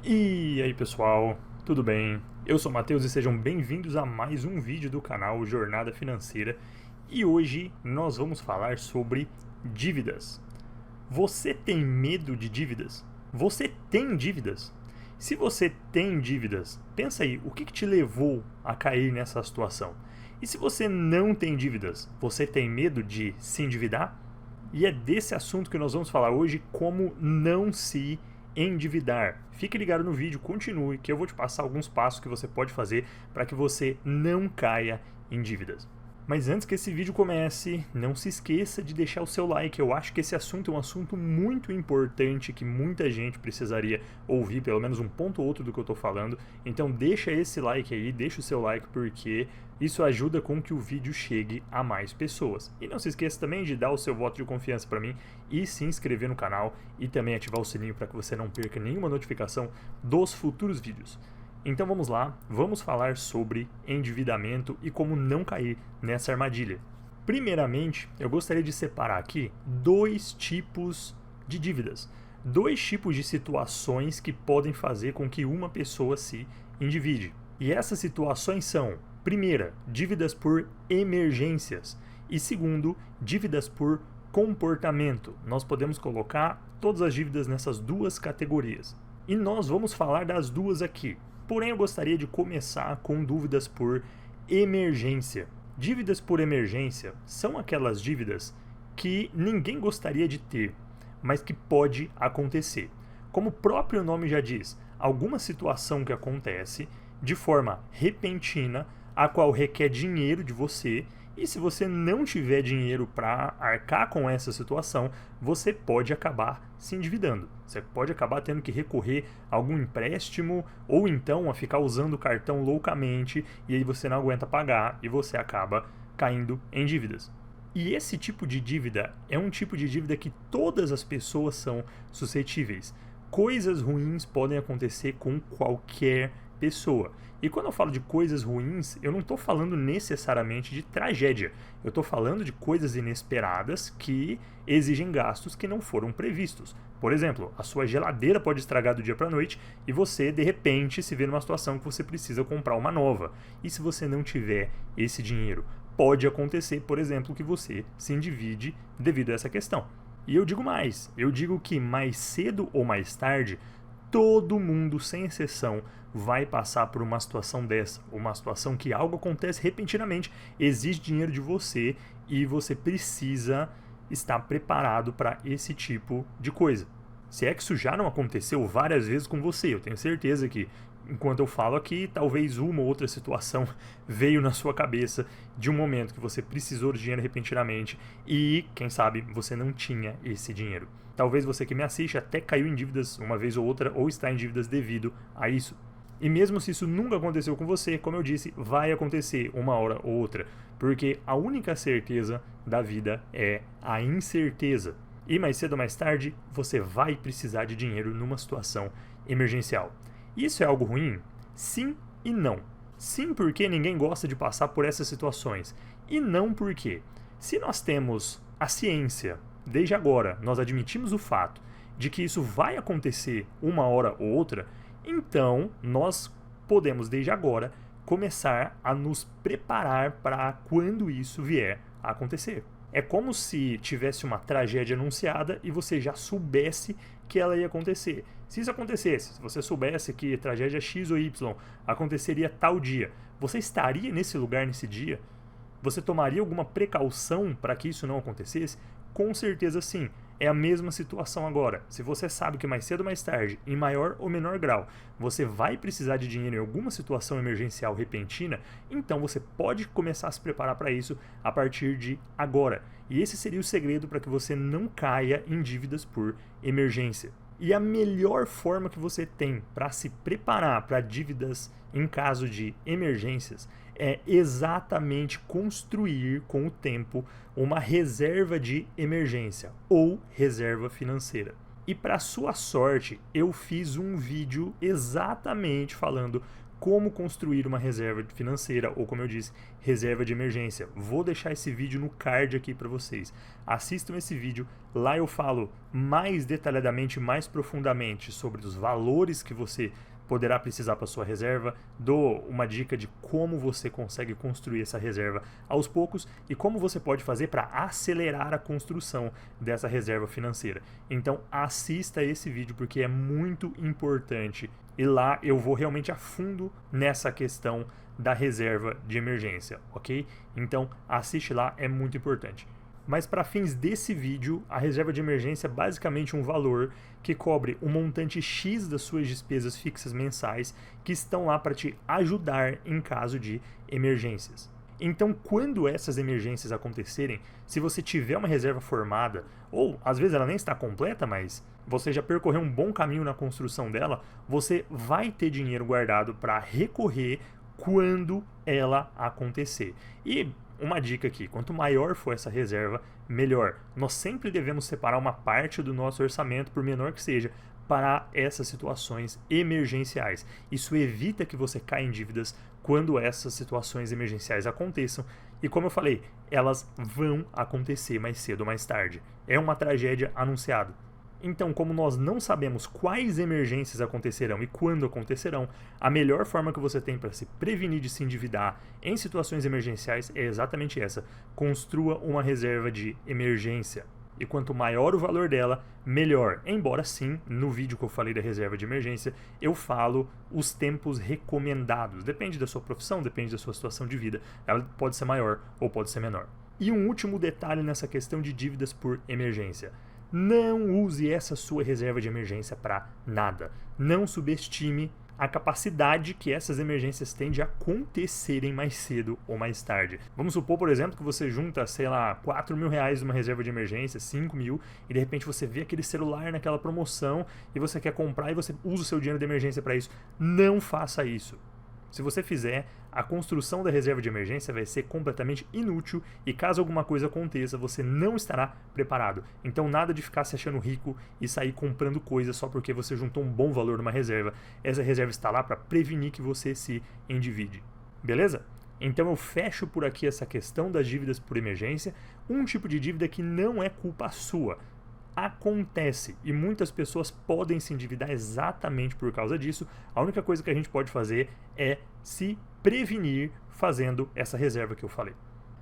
E aí pessoal, tudo bem? Eu sou o Matheus e sejam bem-vindos a mais um vídeo do canal Jornada Financeira. E hoje nós vamos falar sobre dívidas. Você tem medo de dívidas? Você tem dívidas? Se você tem dívidas, pensa aí, o que te levou a cair nessa situação? E se você não tem dívidas, você tem medo de se endividar? E é desse assunto que nós vamos falar hoje, como não se endividar. Fique ligado no vídeo, continue, que eu vou te passar alguns passos que você pode fazer para que você não caia em dívidas. Mas antes que esse vídeo comece, não se esqueça de deixar o seu like. Eu acho que esse assunto é um assunto muito importante que muita gente precisaria ouvir, pelo menos um ponto ou outro do que eu estou falando. Então deixa esse like aí, deixa o seu like, porque isso ajuda com que o vídeo chegue a mais pessoas. E não se esqueça também de dar o seu voto de confiança para mim e se inscrever no canal e também ativar o sininho para que você não perca nenhuma notificação dos futuros vídeos. Então vamos lá, vamos falar sobre endividamento e como não cair nessa armadilha. Primeiramente, eu gostaria de separar aqui dois tipos de dívidas, dois tipos de situações que podem fazer com que uma pessoa se endivide. E essas situações são, primeira, dívidas por emergências e segundo, dívidas por comportamento. Nós podemos colocar todas as dívidas nessas duas categorias. E nós vamos falar das duas aqui. Porém, eu gostaria de começar com dúvidas por emergência. Dívidas por emergência são aquelas dívidas que ninguém gostaria de ter, mas que pode acontecer. Como o próprio nome já diz, alguma situação que acontece de forma repentina, a qual requer dinheiro de você, e se você não tiver dinheiro para arcar com essa situação, você pode acabar se endividando. Você pode acabar tendo que recorrer a algum empréstimo ou então a ficar usando o cartão loucamente e aí você não aguenta pagar e você acaba caindo em dívidas. E esse tipo de dívida é um tipo de dívida que todas as pessoas são suscetíveis. Coisas ruins podem acontecer com qualquer pessoa. E quando eu falo de coisas ruins, eu não estou falando necessariamente de tragédia. Eu estou falando de coisas inesperadas que exigem gastos que não foram previstos. Por exemplo, a sua geladeira pode estragar do dia para a noite e você, de repente, se vê numa situação que você precisa comprar uma nova. E se você não tiver esse dinheiro? Pode acontecer, por exemplo, que você se endivide devido a essa questão. E eu digo mais, eu digo que mais cedo ou mais tarde, todo mundo, sem exceção, vai passar por uma situação dessa, uma situação que algo acontece repentinamente, exige dinheiro de você e você precisa estar preparado para esse tipo de coisa. Se é que isso já não aconteceu várias vezes com você, eu tenho certeza que enquanto eu falo aqui, talvez uma ou outra situação veio na sua cabeça de um momento que você precisou de dinheiro repentinamente e, quem sabe, você não tinha esse dinheiro. Talvez você que me assiste até caiu em dívidas uma vez ou outra ou está em dívidas devido a isso. E mesmo se isso nunca aconteceu com você, como eu disse, vai acontecer uma hora ou outra, porque a única certeza da vida é a incerteza. E mais cedo ou mais tarde, você vai precisar de dinheiro numa situação emergencial. Isso é algo ruim? Sim e não. Sim, porque ninguém gosta de passar por essas situações. E não porque, se nós temos a ciência, desde agora, nós admitimos o fato de que isso vai acontecer uma hora ou outra, então nós podemos, desde agora, começar a nos preparar para quando isso vier a acontecer. É como se tivesse uma tragédia anunciada e você já soubesse que ela ia acontecer. Se isso acontecesse, se você soubesse que tragédia X ou Y aconteceria tal dia, você estaria nesse lugar nesse dia? Você tomaria alguma precaução para que isso não acontecesse? Com certeza sim. É a mesma situação agora. Se você sabe que mais cedo ou mais tarde, em maior ou menor grau, você vai precisar de dinheiro em alguma situação emergencial repentina, então você pode começar a se preparar para isso a partir de agora. E esse seria o segredo para que você não caia em dívidas por emergência. E a melhor forma que você tem para se preparar para dívidas em caso de emergências é exatamente construir com o tempo uma reserva de emergência ou reserva financeira. E para sua sorte, eu fiz um vídeo exatamente falando como construir uma reserva financeira, ou como eu disse, reserva de emergência. Vou deixar esse vídeo no card aqui para vocês. Assistam esse vídeo, lá eu falo mais detalhadamente, mais profundamente sobre os valores que você poderá precisar para sua reserva, dou uma dica de como você consegue construir essa reserva aos poucos e como você pode fazer para acelerar a construção dessa reserva financeira. Então assista esse vídeo porque é muito importante e lá eu vou realmente a fundo nessa questão da reserva de emergência, ok? Então assiste lá, é muito importante. Mas para fins desse vídeo, a reserva de emergência é basicamente um valor que cobre o montante X das suas despesas fixas mensais que estão lá para te ajudar em caso de emergências. Então, quando essas emergências acontecerem, se você tiver uma reserva formada, ou às vezes ela nem está completa, mas você já percorreu um bom caminho na construção dela, você vai ter dinheiro guardado para recorrer quando ela acontecer. E uma dica aqui, quanto maior for essa reserva, melhor. Nós sempre devemos separar uma parte do nosso orçamento, por menor que seja, para essas situações emergenciais. Isso evita que você caia em dívidas quando essas situações emergenciais aconteçam. E como eu falei, elas vão acontecer mais cedo ou mais tarde. É uma tragédia anunciada. Então, como nós não sabemos quais emergências acontecerão e quando acontecerão, a melhor forma que você tem para se prevenir de se endividar em situações emergenciais é exatamente essa: construa uma reserva de emergência. E quanto maior o valor dela, melhor. Embora sim, no vídeo que eu falei da reserva de emergência, eu falo os tempos recomendados. Depende da sua profissão, depende da sua situação de vida. Ela pode ser maior ou pode ser menor. E um último detalhe nessa questão de dívidas por emergência: não use essa sua reserva de emergência para nada. Não subestime a capacidade que essas emergências têm de acontecerem mais cedo ou mais tarde. Vamos supor, por exemplo, que você junta, sei lá, 4 mil reais numa reserva de emergência, 5 mil, e de repente você vê aquele celular naquela promoção e você quer comprar e você usa o seu dinheiro de emergência para isso. Não faça isso. Se você fizer, a construção da reserva de emergência vai ser completamente inútil e caso alguma coisa aconteça, você não estará preparado. Então nada de ficar se achando rico e sair comprando coisas só porque você juntou um bom valor numa reserva. Essa reserva está lá para prevenir que você se endivide. Beleza? Então eu fecho por aqui essa questão das dívidas por emergência, um tipo de dívida que não é culpa sua. Acontece e muitas pessoas podem se endividar exatamente por causa disso. A única coisa que a gente pode fazer é se prevenir fazendo essa reserva que eu falei.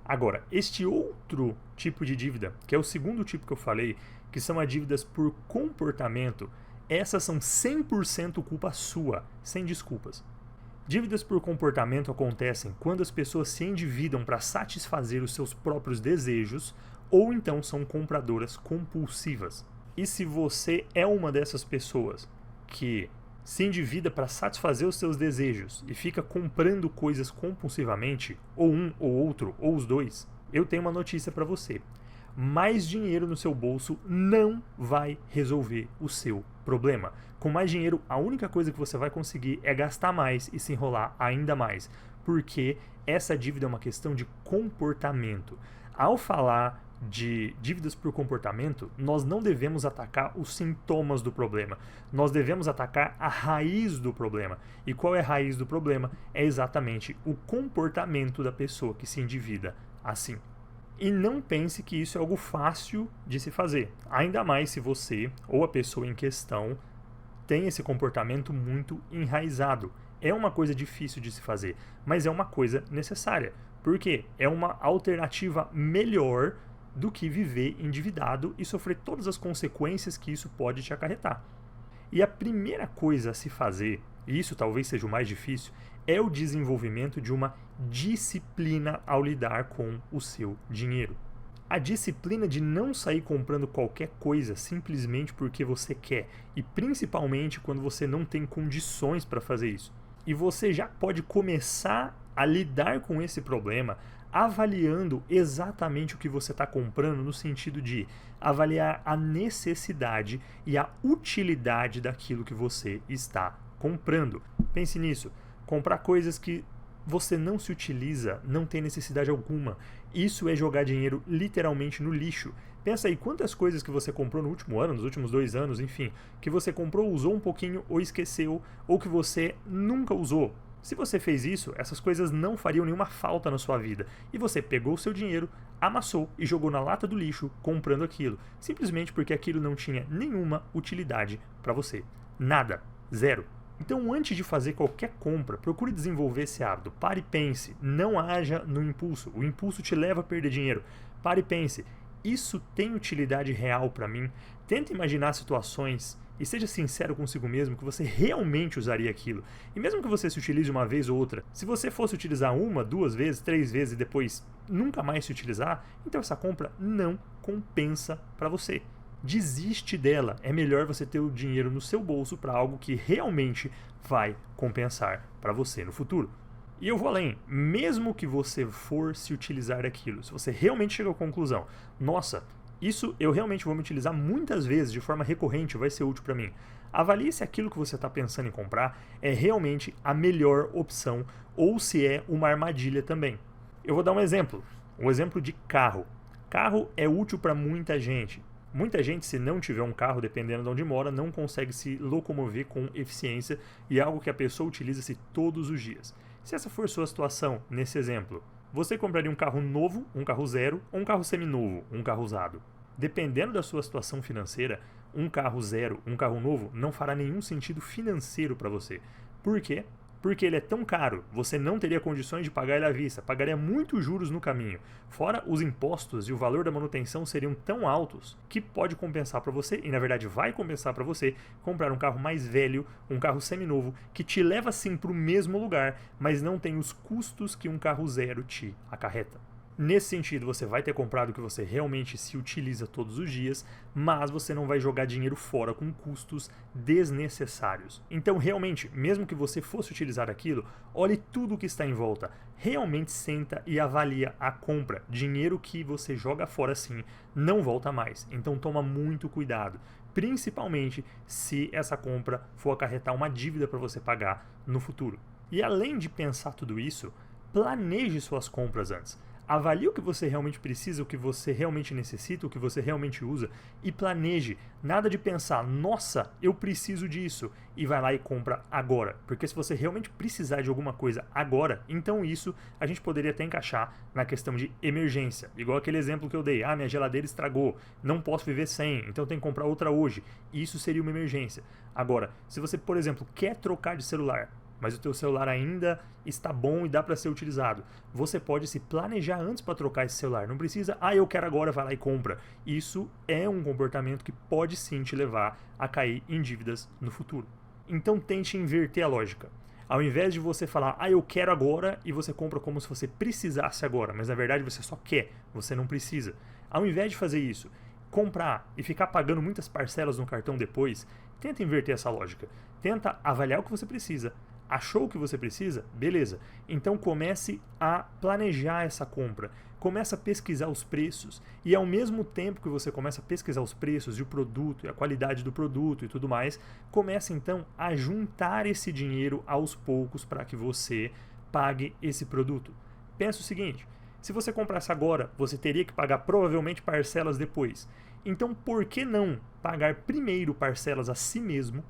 Agora, este outro tipo de dívida, que é o segundo tipo que eu falei, que são as dívidas por comportamento, essas são 100% culpa sua, sem desculpas. Dívidas por comportamento acontecem quando as pessoas se endividam para satisfazer os seus próprios desejos ou então são compradoras compulsivas. E se você é uma dessas pessoas que se endivida para satisfazer os seus desejos e fica comprando coisas compulsivamente, ou um ou outro, ou os dois, eu tenho uma notícia para você. Mais dinheiro no seu bolso não vai resolver o seu problema. Com mais dinheiro, a única coisa que você vai conseguir é gastar mais e se enrolar ainda mais, porque essa dívida é uma questão de comportamento. Ao falar de dívidas por comportamento, nós não devemos atacar os sintomas do problema, nós devemos atacar a raiz do problema. E qual é a raiz do problema? É exatamente o comportamento da pessoa que se endivida assim. E não pense que isso é algo fácil de se fazer, ainda mais se você ou a pessoa em questão tem esse comportamento muito enraizado. É uma coisa difícil de se fazer, mas é uma coisa necessária, porque é uma alternativa melhor do que viver endividado e sofrer todas as consequências que isso pode te acarretar. E a primeira coisa a se fazer, e isso talvez seja o mais difícil, é o desenvolvimento de uma disciplina ao lidar com o seu dinheiro. A disciplina de não sair comprando qualquer coisa simplesmente porque você quer, e principalmente quando você não tem condições para fazer isso. E você já pode começar a lidar com esse problema avaliando exatamente o que você está comprando, no sentido de avaliar a necessidade e a utilidade daquilo que você está comprando. Pense nisso, comprar coisas que você não se utiliza, não tem necessidade alguma. Isso é jogar dinheiro literalmente no lixo. Pensa aí quantas coisas que você comprou no último ano, nos últimos 2 anos, enfim, que você comprou, usou um pouquinho ou esqueceu, ou que você nunca usou. Se você fez isso, essas coisas não fariam nenhuma falta na sua vida. E você pegou o seu dinheiro, amassou e jogou na lata do lixo comprando aquilo, simplesmente porque aquilo não tinha nenhuma utilidade para você. Nada. Zero. Então, antes de fazer qualquer compra, procure desenvolver esse hábito. Pare e pense. Não haja no impulso. O impulso te leva a perder dinheiro. Pare e pense. Isso tem utilidade real para mim? Tenta imaginar situações e seja sincero consigo mesmo que você realmente usaria aquilo. E mesmo que você se utilize uma vez ou outra, se você fosse utilizar uma, duas vezes, três vezes e depois nunca mais se utilizar, então essa compra não compensa para você. Desiste dela. É melhor você ter o dinheiro no seu bolso para algo que realmente vai compensar para você no futuro. E eu vou além, mesmo que você for se utilizar daquilo, se você realmente chega à conclusão, nossa, isso eu realmente vou me utilizar muitas vezes de forma recorrente, vai ser útil para mim. Avalie se aquilo que você está pensando em comprar é realmente a melhor opção ou se é uma armadilha também. Eu vou dar um exemplo de carro. Carro é útil para muita gente. Muita gente, se não tiver um carro, dependendo de onde mora, não consegue se locomover com eficiência e é algo que a pessoa utiliza-se todos os dias. Se essa for sua situação, nesse exemplo, você compraria um carro novo, um carro zero, ou um carro seminovo, um carro usado? Dependendo da sua situação financeira, um carro zero, um carro novo, não fará nenhum sentido financeiro para você. Por quê? Porque ele é tão caro, você não teria condições de pagar ele à vista, pagaria muitos juros no caminho. Fora os impostos e o valor da manutenção seriam tão altos que pode compensar para você, e na verdade vai compensar para você, comprar um carro mais velho, um carro seminovo, que te leva sim para o mesmo lugar, mas não tem os custos que um carro zero te acarreta. Nesse sentido, você vai ter comprado o que você realmente se utiliza todos os dias, mas você não vai jogar dinheiro fora com custos desnecessários. Então, realmente, mesmo que você fosse utilizar aquilo, olhe tudo o que está em volta. Realmente senta e avalia a compra. Dinheiro que você joga fora assim não volta mais. Então, toma muito cuidado, principalmente se essa compra for acarretar uma dívida para você pagar no futuro. E além de pensar tudo isso, planeje suas compras antes. Avalie o que você realmente precisa, o que você realmente necessita, o que você realmente usa e planeje. Nada de pensar, nossa, eu preciso disso e vai lá e compra agora. Porque se você realmente precisar de alguma coisa agora, então isso a gente poderia até encaixar na questão de emergência. Igual aquele exemplo que eu dei, minha geladeira estragou, não posso viver sem, então tenho que comprar outra hoje. Isso seria uma emergência. Agora, se você, por exemplo, quer trocar de celular, mas o teu celular ainda está bom e dá para ser utilizado, você pode se planejar antes para trocar esse celular. Não precisa, eu quero agora, vai lá e compra. Isso é um comportamento que pode sim te levar a cair em dívidas no futuro. Então tente inverter a lógica. Ao invés de você falar, eu quero agora, e você compra como se você precisasse agora, mas na verdade você só quer, você não precisa. Ao invés de fazer isso, comprar e ficar pagando muitas parcelas no cartão depois, tenta inverter essa lógica. Tenta avaliar o que você precisa. Achou o que você precisa? Beleza. Então comece a planejar essa compra. Comece a pesquisar os preços. E ao mesmo tempo que você começa a pesquisar os preços e o produto, e a qualidade do produto e tudo mais, comece então a juntar esse dinheiro aos poucos para que você pague esse produto. Pensa o seguinte, se você comprasse agora, você teria que pagar provavelmente parcelas depois. Então por que não pagar primeiro parcelas a si mesmo?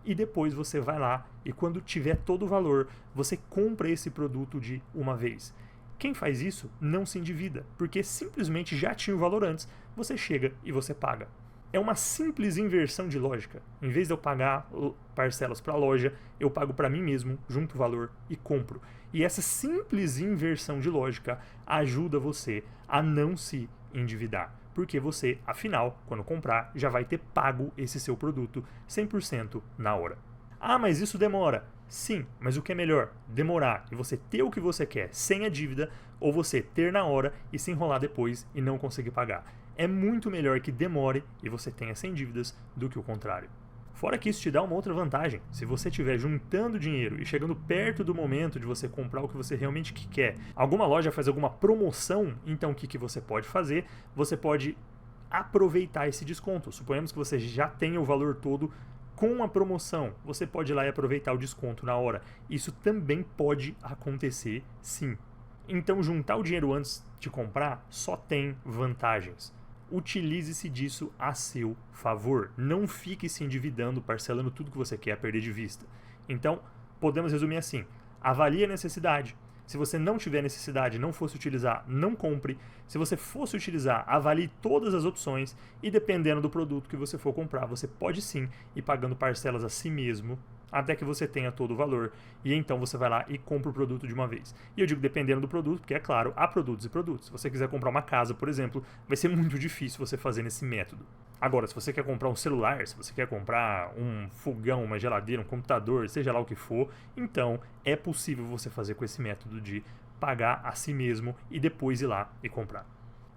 E depois você vai lá e quando tiver todo o valor, você compra esse produto de uma vez. Quem faz isso não se endivida, porque simplesmente já tinha o valor antes, você chega e você paga. É uma simples inversão de lógica. Em vez de eu pagar parcelas para a loja, eu pago para mim mesmo, junto o valor e compro. E essa simples inversão de lógica ajuda você a não se endividar. Porque você, afinal, quando comprar, já vai ter pago esse seu produto 100% na hora. Mas isso demora. Sim, mas o que é melhor? Demorar e você ter o que você quer sem a dívida ou você ter na hora e se enrolar depois e não conseguir pagar. É muito melhor que demore e você tenha sem dívidas do que o contrário. Fora que isso te dá uma outra vantagem. Se você estiver juntando dinheiro e chegando perto do momento de você comprar o que você realmente quer, alguma loja faz alguma promoção, então o que você pode fazer? Você pode aproveitar esse desconto. Suponhamos que você já tenha o valor todo com a promoção. Você pode ir lá e aproveitar o desconto na hora. Isso também pode acontecer, sim. Então juntar o dinheiro antes de comprar só tem vantagens. Utilize-se disso a seu favor. Não fique se endividando, parcelando tudo que você quer a perder de vista. Então, podemos resumir assim. avalie a necessidade. Se você não tiver necessidade, não fosse utilizar, não compre. Se você fosse utilizar, avalie todas as opções e dependendo do produto que você for comprar, você pode sim ir pagando parcelas a si mesmo até que você tenha todo o valor. E então você vai lá e compra o produto de uma vez. E eu digo dependendo do produto, porque é claro, há produtos e produtos. Se você quiser comprar uma casa, por exemplo, vai ser muito difícil você fazer nesse método. Agora, se você quer comprar um celular, se você quer comprar um fogão, uma geladeira, um computador, seja lá o que for, então é possível você fazer com esse método de pagar a si mesmo e depois ir lá e comprar.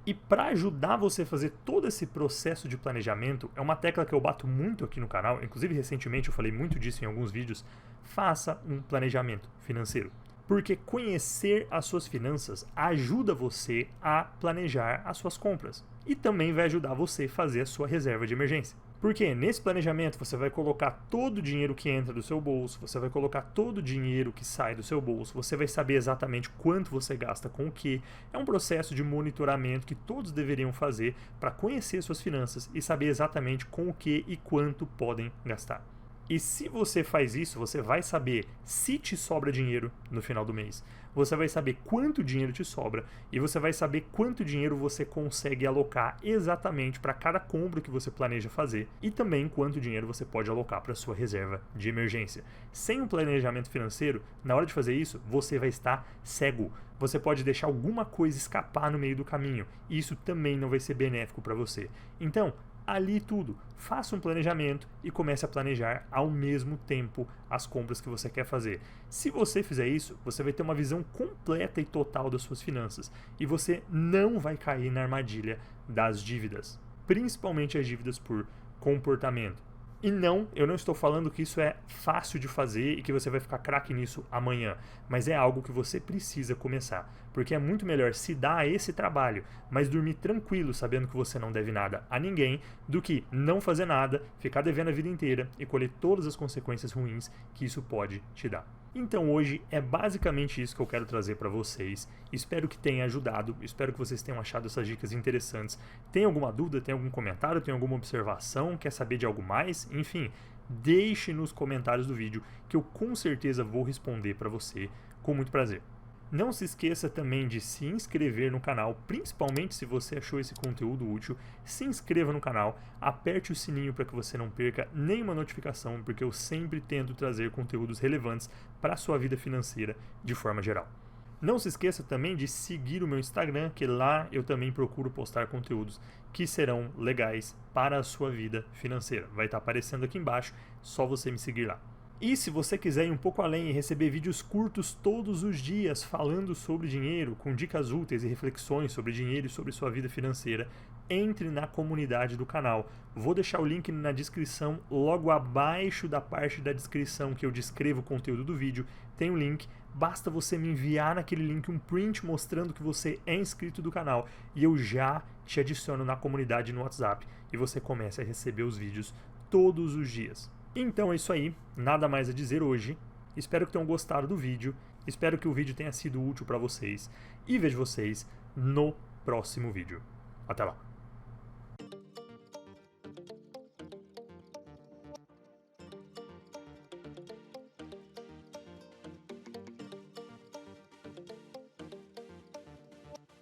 E para ajudar você a fazer todo esse processo de planejamento, é uma tecla que eu bato muito aqui no canal, inclusive recentemente eu falei muito disso em alguns vídeos, faça um planejamento financeiro. Porque conhecer as suas finanças ajuda você a planejar as suas compras. E também vai ajudar você a fazer a sua reserva de emergência. Porque nesse planejamento você vai colocar todo o dinheiro que entra do seu bolso, você vai colocar todo o dinheiro que sai do seu bolso, você vai saber exatamente quanto você gasta com o que. É um processo de monitoramento que todos deveriam fazer para conhecer suas finanças e saber exatamente com o que e quanto podem gastar. E se você faz isso, você vai saber se te sobra dinheiro no final do mês. Você vai saber quanto dinheiro te sobra e você vai saber quanto dinheiro você consegue alocar exatamente para cada compra que você planeja fazer e também quanto dinheiro você pode alocar para sua reserva de emergência. Sem um planejamento financeiro, na hora de fazer isso, você vai estar cego. Você pode deixar alguma coisa escapar no meio do caminho e isso também não vai ser benéfico para você. Então, alie tudo, faça um planejamento e comece a planejar ao mesmo tempo as compras que você quer fazer. Se você fizer isso, você vai ter uma visão completa e total das suas finanças e você não vai cair na armadilha das dívidas, principalmente as dívidas por comportamento. E não, eu não estou falando que isso é fácil de fazer e que você vai ficar craque nisso amanhã, mas é algo que você precisa começar, porque é muito melhor se dar a esse trabalho, mas dormir tranquilo sabendo que você não deve nada a ninguém, do que não fazer nada, ficar devendo a vida inteira e colher todas as consequências ruins que isso pode te dar. Então hoje é basicamente isso que eu quero trazer para vocês. Espero que tenha ajudado, espero que vocês tenham achado essas dicas interessantes. Tem alguma dúvida, tem algum comentário, tem alguma observação, quer saber de algo mais? Enfim, deixe nos comentários do vídeo que eu com certeza vou responder para você com muito prazer. Não se esqueça também de se inscrever no canal, principalmente se você achou esse conteúdo útil. Se inscreva no canal, aperte o sininho para que você não perca nenhuma notificação, porque eu sempre tento trazer conteúdos relevantes para a sua vida financeira de forma geral. Não se esqueça também de seguir o meu Instagram, que lá eu também procuro postar conteúdos que serão legais para a sua vida financeira. Vai estar aparecendo aqui embaixo, só você me seguir lá. E se você quiser ir um pouco além e receber vídeos curtos todos os dias falando sobre dinheiro, com dicas úteis e reflexões sobre dinheiro e sobre sua vida financeira, entre na comunidade do canal. Vou deixar o link na descrição, logo abaixo da parte da descrição que eu descrevo o conteúdo do vídeo, tem um link. Basta você me enviar naquele link um print mostrando que você é inscrito do canal e eu já te adiciono na comunidade no WhatsApp e você começa a receber os vídeos todos os dias. Então é isso aí, nada mais a dizer hoje. Espero que tenham gostado do vídeo, espero que o vídeo tenha sido útil para vocês e vejo vocês no próximo vídeo. Até lá!